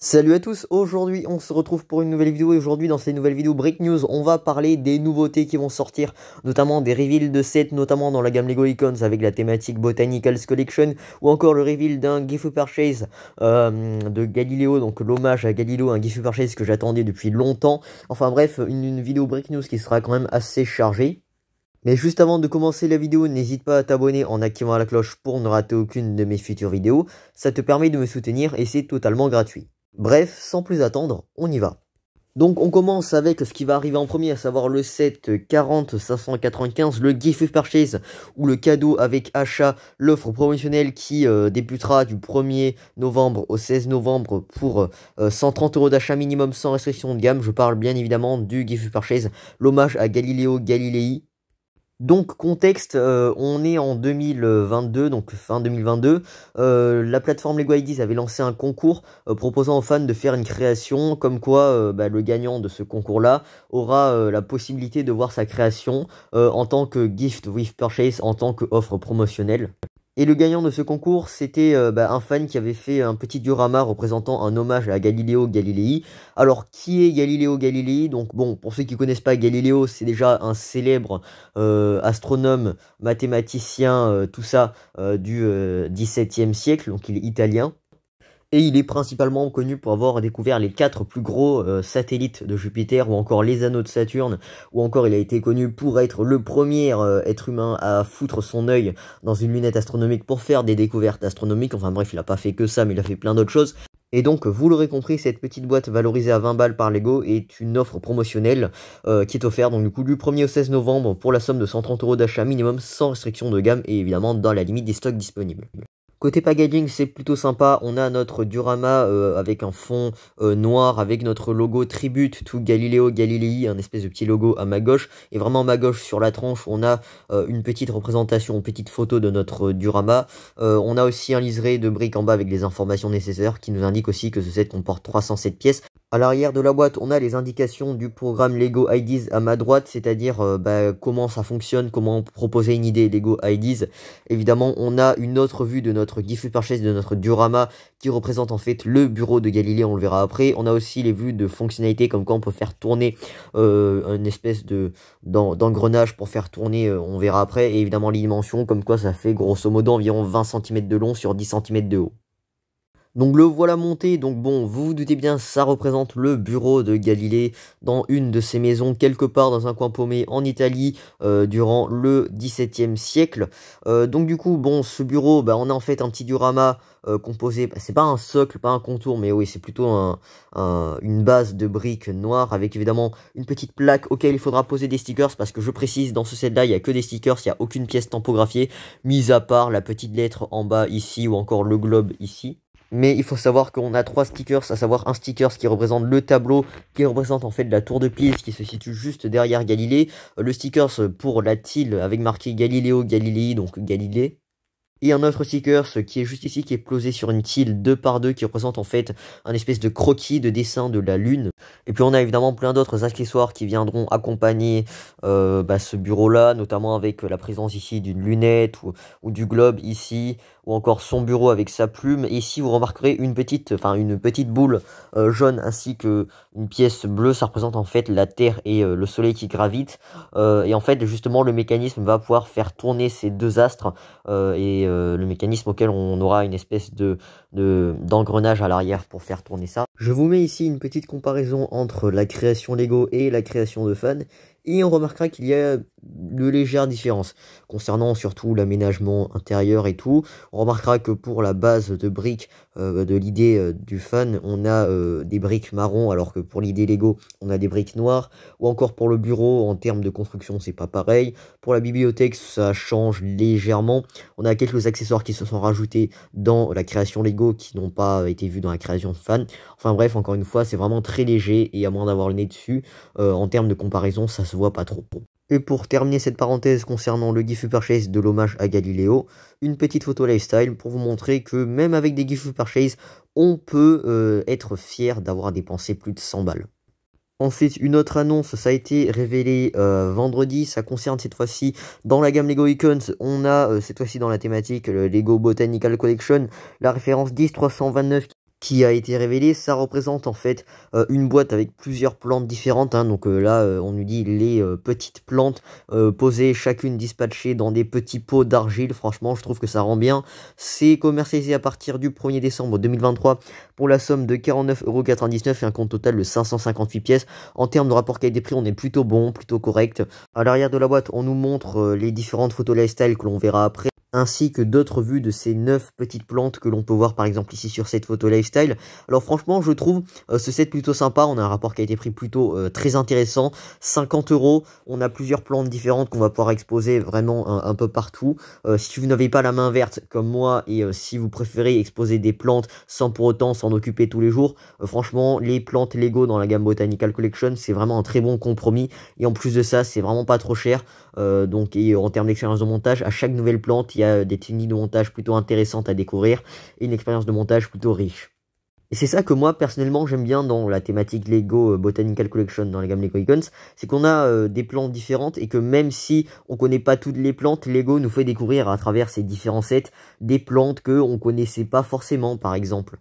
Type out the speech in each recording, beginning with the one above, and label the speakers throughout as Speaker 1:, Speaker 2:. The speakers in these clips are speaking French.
Speaker 1: Salut à tous, aujourd'hui on se retrouve pour une nouvelle vidéo et aujourd'hui dans cette nouvelle vidéo Break News on va parler des nouveautés qui vont sortir, notamment des reveals de sets, notamment dans la gamme Lego Icons avec la thématique Botanicals Collection ou encore le reveal d'un Gift Purchase de Galileo, donc l'hommage à Galileo, un Gift Purchase que j'attendais depuis longtemps. Enfin bref, une vidéo Break News qui sera quand même assez chargée. Mais juste avant de commencer la vidéo, n'hésite pas à t'abonner en activant la cloche pour ne rater aucune de mes futures vidéos. Ça te permet de me soutenir et c'est totalement gratuit. Bref, sans plus attendre, on y va. Donc on commence avec ce qui va arriver en premier, à savoir le set 40 595, le Gift Purchase ou le cadeau avec achat, l'offre promotionnelle qui débutera du 1er novembre au 16 novembre pour 130 € d'achat minimum sans restriction de gamme. Je parle bien évidemment du Gift Purchase, l'hommage à Galileo Galilei. Donc contexte, on est en 2022, donc fin 2022, la plateforme Lego Ideas avait lancé un concours proposant aux fans de faire une création, comme quoi le gagnant de ce concours-là aura la possibilité de voir sa création en tant que gift with purchase, en tant qu'offre promotionnelle. Et le gagnant de ce concours, c'était un fan qui avait fait un petit diorama représentant un hommage à Galileo Galilei. Alors, qui est Galileo Galilei? Donc, bon, pour ceux qui ne connaissent pas Galileo, c'est déjà un célèbre astronome, mathématicien, tout ça, du XVIIe siècle. Donc, il est italien. Et il est principalement connu pour avoir découvert les 4 plus gros satellites de Jupiter ou encore les anneaux de Saturne, ou encore il a été connu pour être le premier être humain à foutre son œil dans une lunette astronomique pour faire des découvertes astronomiques. Enfin bref, il n'a pas fait que ça, mais il a fait plein d'autres choses. Et donc, vous l'aurez compris, cette petite boîte valorisée à 20 balles par Lego est une offre promotionnelle qui est offerte donc du coup du 1er au 16 novembre pour la somme de 130 € d'achat minimum sans restriction de gamme et évidemment dans la limite des stocks disponibles. Côté packaging, c'est plutôt sympa. On a notre diorama avec un fond noir avec notre logo Tribute to Galileo Galilei, un espèce de petit logo à ma gauche. Et vraiment à ma gauche sur la tranche, on a une petite représentation, une petite photo de notre diorama. On a aussi un liseré de briques en bas avec les informations nécessaires qui nous indique aussi que ce set comporte 307 pièces. À l'arrière de la boîte, on a les indications du programme Lego Ideas à ma droite, c'est-à-dire comment ça fonctionne, comment proposer une idée Lego Ideas. Évidemment, on a une autre vue de notre Gift Purchase, de notre diorama, qui représente en fait le bureau de Galilée, on le verra après. On a aussi les vues de fonctionnalités, comme quoi on peut faire tourner une espèce d'engrenage pour faire tourner, on verra après. Et évidemment, les dimensions, comme quoi ça fait grosso modo environ 20 cm de long sur 10 cm de haut. Donc le voilà monté, donc bon, vous vous doutez bien, ça représente le bureau de Galilée dans une de ses maisons, quelque part dans un coin paumé en Italie, durant le XVIIe siècle. Donc du coup, bon, ce bureau, on a en fait un petit diorama composé, c'est pas un socle, pas un contour, mais oui, c'est plutôt une base de briques noires, avec évidemment une petite plaque auquel il faudra poser des stickers, parce que je précise, dans ce set-là, il n'y a que des stickers, il n'y a aucune pièce tampographiée, mis à part la petite lettre en bas ici, ou encore le globe ici. Mais il faut savoir qu'on a 3 stickers, à savoir un sticker qui représente le tableau, qui représente en fait la tour de Pise qui se situe juste derrière Galilée. Le sticker pour la tile avec marqué Galileo Galilei, donc Galilée. Et un autre sticker qui est juste ici, qui est posé sur une tile 2 par 2 qui représente en fait un espèce de croquis de dessin de la lune. Et puis on a évidemment plein d'autres accessoires qui viendront accompagner ce bureau-là, notamment avec la présence ici d'une lunette ou du globe ici, ou encore son bureau avec sa plume. Et ici vous remarquerez une petite boule jaune ainsi que une pièce bleue, ça représente en fait la Terre et le Soleil qui gravitent. Et en fait justement le mécanisme va pouvoir faire tourner ces deux astres le mécanisme auquel on aura une espèce d'engrenage à l'arrière pour faire tourner ça. Je vous mets ici une petite comparaison entre la création Lego et la création de fans. Et on remarquera qu'il y a de légères différences concernant surtout l'aménagement intérieur et tout. On remarquera que pour la base de briques de l'idée du fan, on a des briques marron, alors que pour l'idée Lego, on a des briques noires. Ou encore pour le bureau, en termes de construction, c'est pas pareil. Pour la bibliothèque, ça change légèrement. On a quelques accessoires qui se sont rajoutés dans la création Lego qui n'ont pas été vus dans la création fan. Enfin bref, encore une fois, c'est vraiment très léger et à moins d'avoir le nez dessus, en termes de comparaison, ça se voit pas trop. Et pour terminer cette parenthèse concernant le Gift Purchase de l'hommage à Galileo, une petite photo lifestyle pour vous montrer que même avec des Gift Purchase, on peut être fier d'avoir dépensé plus de 100 balles. Ensuite, une autre annonce, ça a été révélé vendredi, ça concerne cette fois-ci dans la gamme Lego Icons, on a cette fois-ci dans la thématique le Lego Botanical Collection, la référence 10329 qui a été révélé. Ça représente en fait une boîte avec plusieurs plantes différentes, hein. Donc là, on nous dit les petites plantes posées, chacune dispatchée dans des petits pots d'argile. Franchement, je trouve que ça rend bien. C'est commercialisé à partir du 1er décembre 2023 pour la somme de 49,99 € et un compte total de 558 pièces. En termes de rapport qualité-prix, on est plutôt bon, plutôt correct. À l'arrière de la boîte, on nous montre les différentes photos lifestyle que l'on verra après, ainsi que d'autres vues de ces 9 petites plantes que l'on peut voir par exemple ici sur cette photo lifestyle. Alors franchement, je trouve ce set plutôt sympa. On a un rapport qualité-prix plutôt très intéressant. 50 €, on a plusieurs plantes différentes qu'on va pouvoir exposer vraiment un peu partout. Si vous n'avez pas la main verte comme moi et si vous préférez exposer des plantes sans pour autant s'en occuper tous les jours, franchement, les plantes Lego dans la gamme Botanical Collection, c'est vraiment un très bon compromis. Et en plus de ça, c'est vraiment pas trop cher. Donc, et en termes d'expérience de montage, à chaque nouvelle plante, il y a des techniques de montage plutôt intéressantes à découvrir et une expérience de montage plutôt riche. Et c'est ça que moi, personnellement, j'aime bien dans la thématique Lego Botanical Collection, dans la gamme Lego Icons, c'est qu'on a des plantes différentes et que même si on connaît pas toutes les plantes, Lego nous fait découvrir à travers ces différents sets des plantes qu'on connaissait pas forcément, par exemple.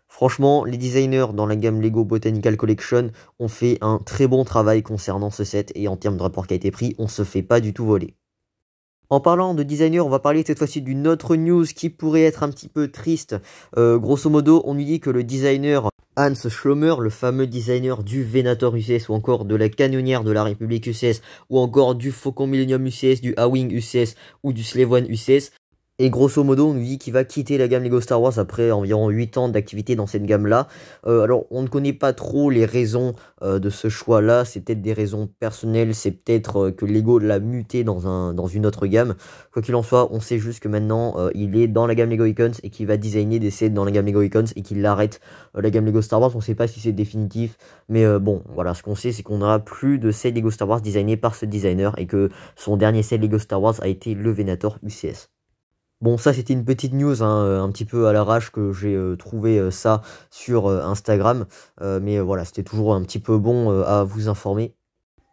Speaker 1: Franchement, les designers dans la gamme Lego Botanical Collection ont fait un très bon travail concernant ce set et en termes de rapport qualité-prix, on se fait pas du tout voler. En parlant de designer, on va parler cette fois-ci d'une autre news qui pourrait être un petit peu triste. Grosso modo, on nous dit que le designer Hans Schlömer, le fameux designer du Venator UCS ou encore de la Canonnière de la République UCS ou encore du Faucon Millennium UCS, du A-Wing UCS ou du Slave One UCS, et grosso modo, on nous dit qu'il va quitter la gamme Lego Star Wars après environ 8 ans d'activité dans cette gamme-là. Alors, on ne connaît pas trop les raisons de ce choix-là. C'est peut-être des raisons personnelles. C'est peut-être que Lego l'a muté dans une autre gamme. Quoi qu'il en soit, on sait juste que maintenant, il est dans la gamme Lego Icons et qu'il va designer des sets dans la gamme Lego Icons et qu'il arrête la gamme Lego Star Wars. On ne sait pas si c'est définitif. Mais bon, voilà, ce qu'on sait, c'est qu'on n'aura plus de sets Lego Star Wars designés par ce designer et que son dernier set Lego Star Wars a été le Venator UCS. Bon, ça c'était une petite news un petit peu à l'arrache que j'ai trouvé ça sur Instagram. Mais voilà, c'était toujours un petit peu bon à vous informer.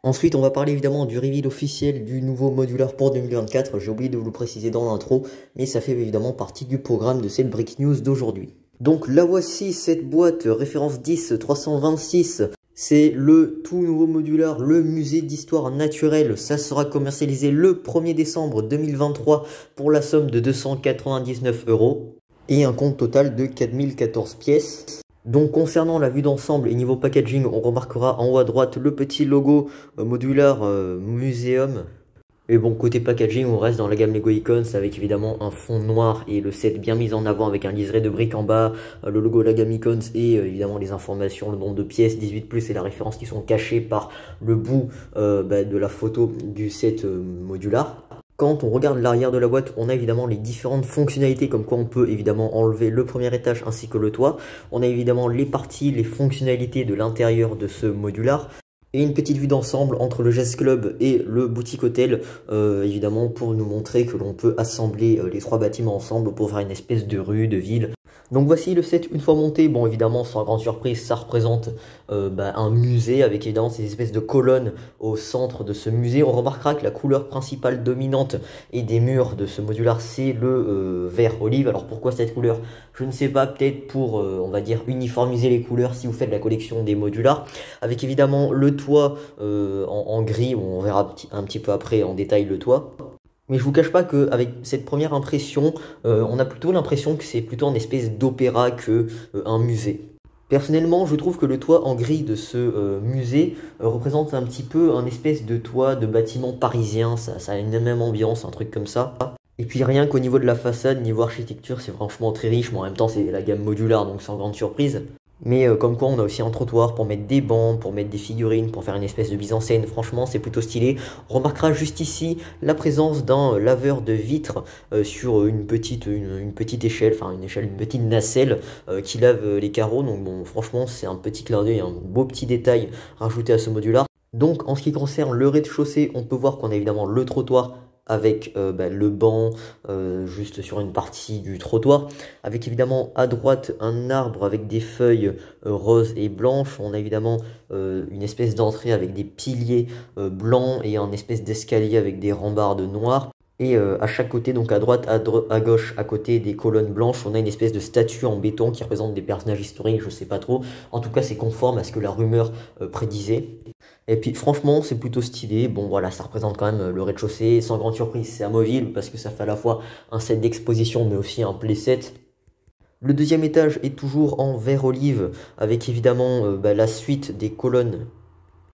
Speaker 1: Ensuite, on va parler évidemment du reveal officiel du nouveau modular pour 2024. J'ai oublié de vous le préciser dans l'intro, mais ça fait évidemment partie du programme de cette Break News d'aujourd'hui. Donc la voici, cette boîte référence 10-326. C'est le tout nouveau modular, le musée d'histoire naturelle. Ça sera commercialisé le 1er décembre 2023 pour la somme de 299 € et un compte total de 4014 pièces. Donc concernant la vue d'ensemble et niveau packaging, on remarquera en haut à droite le petit logo modular muséum. Et bon, côté packaging, on reste dans la gamme Lego Icons avec évidemment un fond noir et le set bien mis en avant avec un liseré de briques en bas, le logo de la gamme Icons et évidemment les informations, le nombre de pièces, 18+, et la référence qui sont cachées par le bout de la photo du set modular. Quand on regarde l'arrière de la boîte, on a évidemment les différentes fonctionnalités comme quoi on peut évidemment enlever le premier étage ainsi que le toit. On a évidemment les parties, les fonctionnalités de l'intérieur de ce modular. Et une petite vue d'ensemble entre le Jazz Club et le Boutique Hôtel, évidemment pour nous montrer que l'on peut assembler les trois bâtiments ensemble pour faire une espèce de rue, de ville. Donc voici le set une fois monté. Bon, évidemment, sans grande surprise, ça représente un musée avec évidemment ces espèces de colonnes au centre de ce musée. On remarquera que la couleur principale dominante et des murs de ce modular, c'est le vert olive. Alors pourquoi cette couleur? Je ne sais pas, peut-être pour, on va dire, uniformiser les couleurs si vous faites la collection des modulars. Avec évidemment le toit en gris, on verra un petit peu après en détail le toit. Mais je vous cache pas qu'avec cette première impression, on a plutôt l'impression que c'est plutôt une espèce d'opéra que un musée. Personnellement, je trouve que le toit en gris de ce musée représente un petit peu un espèce de toit de bâtiment parisien. Ça a une même ambiance, un truc comme ça. Et puis rien qu'au niveau de la façade, niveau architecture, c'est franchement très riche. Mais en même temps, c'est la gamme modular, donc sans grande surprise. Mais comme quoi, on a aussi un trottoir pour mettre des bancs, pour mettre des figurines, pour faire une espèce de mise en scène. Franchement, c'est plutôt stylé. On remarquera juste ici la présence d'un laveur de vitres sur une petite échelle, enfin une petite nacelle qui lave les carreaux. Donc bon, franchement, c'est un petit clin d'œil, un beau petit détail rajouté à ce modular. Donc en ce qui concerne le rez-de-chaussée, on peut voir qu'on a évidemment le trottoir avec le banc juste sur une partie du trottoir, avec évidemment à droite un arbre avec des feuilles roses et blanches. On a évidemment une espèce d'entrée avec des piliers blancs et un espèce d'escalier avec des rambardes noires. Et à chaque côté, donc à droite, à gauche, à côté des colonnes blanches, on a une espèce de statue en béton qui représente des personnages historiques, je sais pas trop. En tout cas, c'est conforme à ce que la rumeur prédisait. Et puis franchement, c'est plutôt stylé. Bon voilà, ça représente quand même le rez-de-chaussée. Sans grande surprise, c'est amovible parce que ça fait à la fois un set d'exposition mais aussi un playset. Le deuxième étage est toujours en verre olive avec évidemment la suite des colonnes.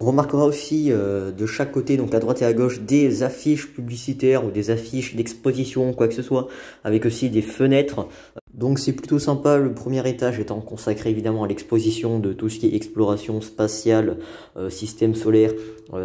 Speaker 1: On remarquera aussi de chaque côté, donc à droite et à gauche, des affiches publicitaires ou des affiches d'exposition, quoi que ce soit, avec aussi des fenêtres. Donc c'est plutôt sympa, le premier étage étant consacré évidemment à l'exposition de tout ce qui est exploration spatiale, système solaire,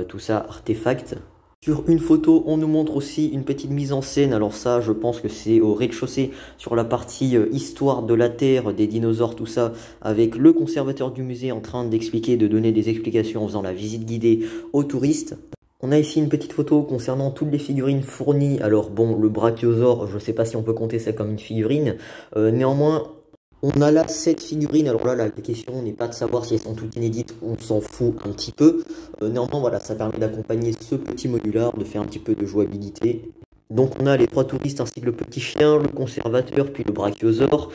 Speaker 1: tout ça, artefacts. Sur une photo, on nous montre aussi une petite mise en scène. Alors ça, je pense que c'est au rez-de-chaussée, sur la partie histoire de la Terre, des dinosaures, tout ça, avec le conservateur du musée en train d'expliquer, de donner des explications en faisant la visite guidée aux touristes. On a ici une petite photo concernant toutes les figurines fournies. Alors bon, le brachiosaure, je ne sais pas si on peut compter ça comme une figurine. Néanmoins, on a là 7 figurines. Alors là, la question n'est pas de savoir si elles sont toutes inédites, on s'en fout un petit peu. Néanmoins, voilà, ça permet d'accompagner ce petit modular, de faire un petit peu de jouabilité. Donc on a les 3 touristes ainsi que le petit chien, le conservateur, puis le brachiosaure,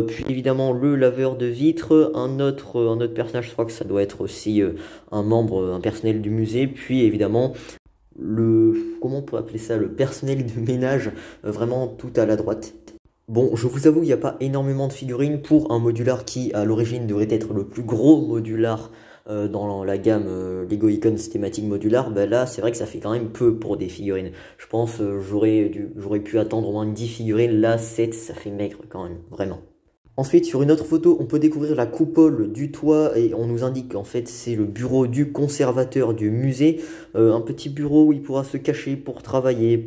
Speaker 1: puis évidemment le laveur de vitres, un autre personnage, je crois que ça doit être aussi un membre, un personnel du musée, puis évidemment comment on peut appeler ça, le personnel de ménage, vraiment tout à la droite. Bon, je vous avoue, il n'y a pas énormément de figurines pour un modular qui, à l'origine, devrait être le plus gros modular dans la gamme Lego Icons thématique modular. Ben là, c'est vrai que ça fait quand même peu pour des figurines. Je pense j'aurais pu attendre au moins 10 figurines. Là, 7, ça fait maigre quand même, vraiment. Ensuite, sur une autre photo, on peut découvrir la coupole du toit et on nous indique qu'en fait, c'est le bureau du conservateur du musée. Un petit bureau où il pourra se cacher pour travailler,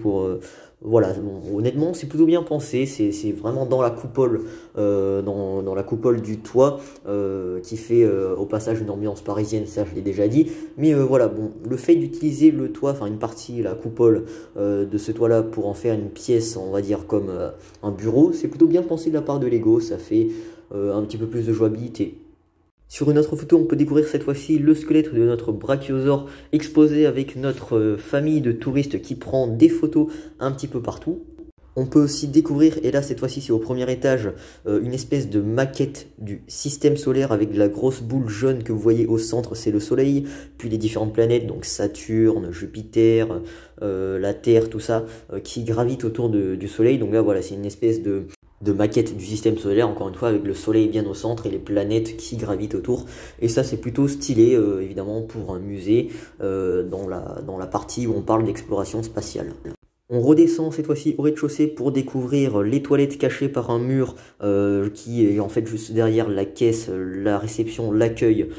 Speaker 1: voilà, bon, honnêtement, c'est plutôt bien pensé. C'est vraiment dans la coupole, dans la coupole du toit, qui fait au passage une ambiance parisienne, ça je l'ai déjà dit. Mais voilà, bon, le fait d'utiliser le toit, enfin une partie, la coupole de ce toit-là pour en faire une pièce, on va dire comme un bureau, c'est plutôt bien pensé de la part de Lego. Ça fait un petit peu plus de jouabilité. Sur une autre photo, on peut découvrir cette fois-ci le squelette de notre brachiosaure exposé avec notre famille de touristes qui prend des photos un petit peu partout. On peut aussi découvrir, et là cette fois-ci c'est au premier étage, une espèce de maquette du système solaire avec la grosse boule jaune que vous voyez au centre, c'est le Soleil, puis les différentes planètes, donc Saturne, Jupiter, la Terre, tout ça, qui gravitent autour du Soleil. Donc là voilà, c'est une espèce de maquette du système solaire, encore une fois, avec le soleil bien au centre et les planètes qui gravitent autour. Et ça, c'est plutôt stylé, évidemment, pour un musée, dans la partie où on parle d'exploration spatiale. On redescend cette fois-ci au rez-de-chaussée pour découvrir les toilettes cachées par un mur qui est en fait juste derrière la caisse, la réception, l'accueil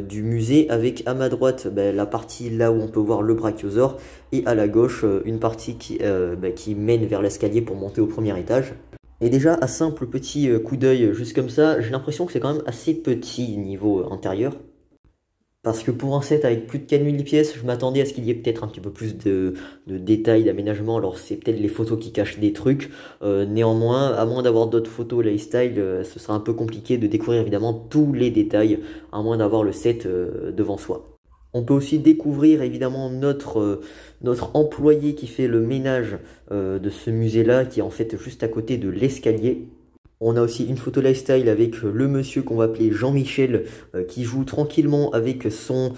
Speaker 1: du musée, avec à ma droite la partie là où on peut voir le brachiosaure et à la gauche une partie qui mène vers l'escalier pour monter au premier étage. Et déjà, à simple petit coup d'œil juste comme ça, j'ai l'impression que c'est quand même assez petit niveau intérieur. Parce que pour un set avec plus de 4000 pièces, je m'attendais à ce qu'il y ait peut-être un petit peu plus de détails, d'aménagement. Alors c'est peut-être les photos qui cachent des trucs. Néanmoins, à moins d'avoir d'autres photos lifestyle, ce sera un peu compliqué de découvrir évidemment tous les détails, à moins d'avoir le set devant soi. On peut aussi découvrir évidemment notre employé qui fait le ménage de ce musée-là, qui est en fait juste à côté de l'escalier. On a aussi une photo lifestyle avec le monsieur qu'on va appeler Jean-Michel qui joue tranquillement avec son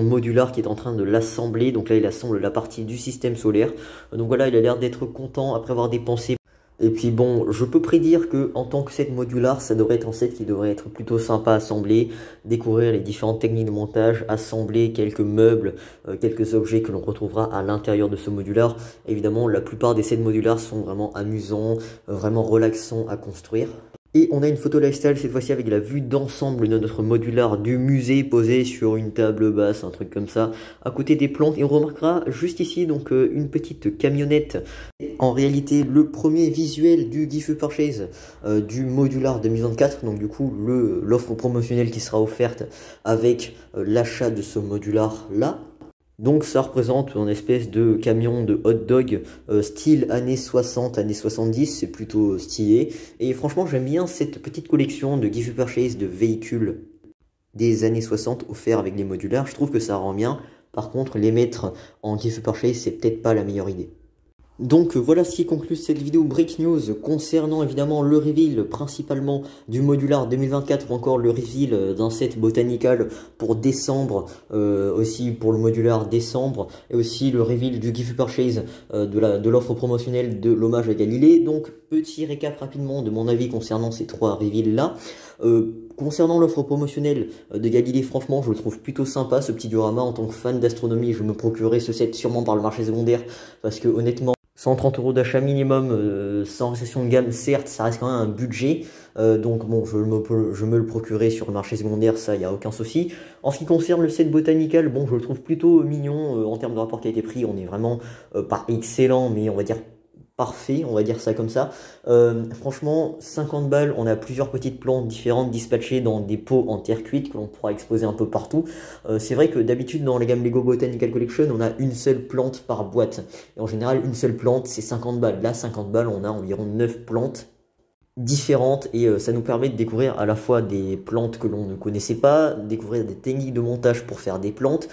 Speaker 1: modular qui est en train de l'assembler. Donc là, il assemble la partie du système solaire. Donc voilà, il a l'air d'être content après avoir dépensé. Et puis bon, je peux prédire que en tant que set modular, ça devrait être un set qui devrait être plutôt sympa à assembler, découvrir les différentes techniques de montage, assembler quelques meubles, quelques objets que l'on retrouvera à l'intérieur de ce modular. Évidemment, la plupart des sets modulars sont vraiment amusants, vraiment relaxants à construire. Et on a une photo lifestyle cette fois-ci avec la vue d'ensemble de notre modular du musée posé sur une table basse, un truc comme ça, à côté des plantes. Et on remarquera juste ici donc une petite camionnette. En réalité, le premier visuel du Gift Purchase du modular 2024. Donc du coup, l'offre promotionnelle qui sera offerte avec l'achat de ce modular là. Donc ça représente une espèce de camion de hot dog style années 60, années 70, c'est plutôt stylé. Et franchement j'aime bien cette petite collection de Gift Purchase de véhicules des années 60 offerts avec les modulaires, je trouve que ça rend bien. Par contre les mettre en Gift Purchase c'est peut-être pas la meilleure idée. Donc voilà ce qui conclut cette vidéo Break News concernant évidemment le reveal principalement du Modular 2024 ou encore le reveal d'un set Botanical pour décembre, aussi pour le Modular décembre, et aussi le reveal du Gift Purchase de l'offre promotionnelle de l'hommage à Galilée. Donc petit récap rapidement de mon avis concernant ces trois reveals là. Concernant l'offre promotionnelle de Galilée, franchement je le trouve plutôt sympa ce petit diorama. En tant que fan d'astronomie, je me procurerai ce set sûrement par le marché secondaire parce que honnêtement 130 € d'achat minimum, sans récession de gamme, certes, ça reste quand même un budget. Donc bon, je me le procurerai sur le marché secondaire, ça, il n'y a aucun souci. En ce qui concerne le set Botanical, bon, je le trouve plutôt mignon en termes de rapport qualité-prix. On est vraiment pas excellent, mais on va dire parfait, on va dire ça comme ça. Franchement, 50 balles, on a plusieurs petites plantes différentes dispatchées dans des pots en terre cuite que l'on pourra exposer un peu partout. C'est vrai que d'habitude dans la gamme Lego Botanical Collection, on a une seule plante par boîte. Et en général, une seule plante, c'est 50 balles. Là, 50 balles, on a environ 9 plantes différentes et ça nous permet de découvrir à la fois des plantes que l'on ne connaissait pas, découvrir des techniques de montage pour faire des plantes.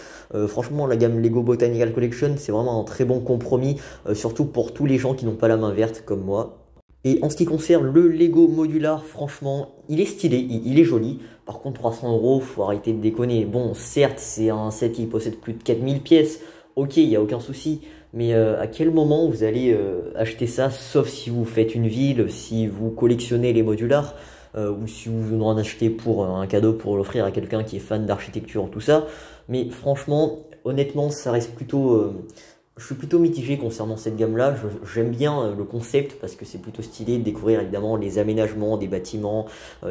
Speaker 1: Franchement, la gamme Lego Botanical Collection, c'est vraiment un très bon compromis, surtout pour tous les gens qui n'ont pas la main verte comme moi. Et en ce qui concerne le Lego Modular, franchement, il est stylé, il est joli. Par contre, 300 €, faut arrêter de déconner. Bon, certes, c'est un set qui possède plus de 4000 pièces. Ok, il n'y a aucun souci. Mais à quel moment vous allez acheter ça, sauf si vous faites une ville, si vous collectionnez les modulars, ou si vous en achetez pour un cadeau pour l'offrir à quelqu'un qui est fan d'architecture, tout ça. Mais franchement, honnêtement, ça reste plutôt... je suis plutôt mitigé concernant cette gamme-là. J'aime bien le concept parce que c'est plutôt stylé de découvrir évidemment les aménagements des bâtiments,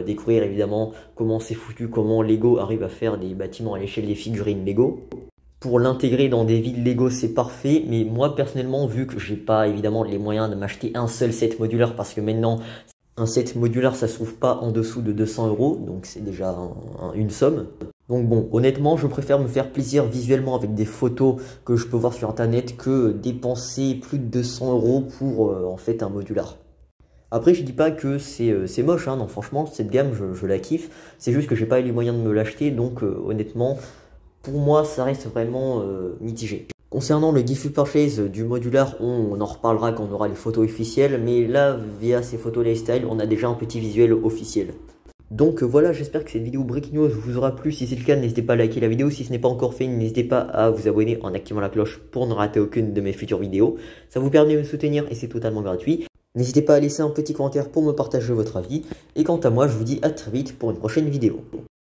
Speaker 1: découvrir évidemment comment c'est foutu, comment Lego arrive à faire des bâtiments à l'échelle des figurines Lego. Pour l'intégrer dans des villes Lego, c'est parfait, mais moi personnellement, vu que j'ai pas évidemment les moyens de m'acheter un seul set modulaire, parce que maintenant, un set modulaire, ça se trouve pas en dessous de 200 €, donc c'est déjà une somme. Donc bon, honnêtement, je préfère me faire plaisir visuellement avec des photos que je peux voir sur internet que dépenser plus de 200 € pour en fait un modular. Après, je dis pas que c'est moche, hein, non, franchement, cette gamme, je la kiffe. C'est juste que j'ai pas eu les moyens de me l'acheter, donc honnêtement, pour moi, ça reste vraiment mitigé. Concernant le gift purchase du modular, on en reparlera quand on aura les photos officielles, mais là, via ces photos lifestyle, on a déjà un petit visuel officiel. Donc voilà, j'espère que cette vidéo Break News vous aura plu. Si c'est le cas, n'hésitez pas à liker la vidéo. Si ce n'est pas encore fait, n'hésitez pas à vous abonner en activant la cloche pour ne rater aucune de mes futures vidéos. Ça vous permet de me soutenir et c'est totalement gratuit. N'hésitez pas à laisser un petit commentaire pour me partager votre avis. Et quant à moi, je vous dis à très vite pour une prochaine vidéo.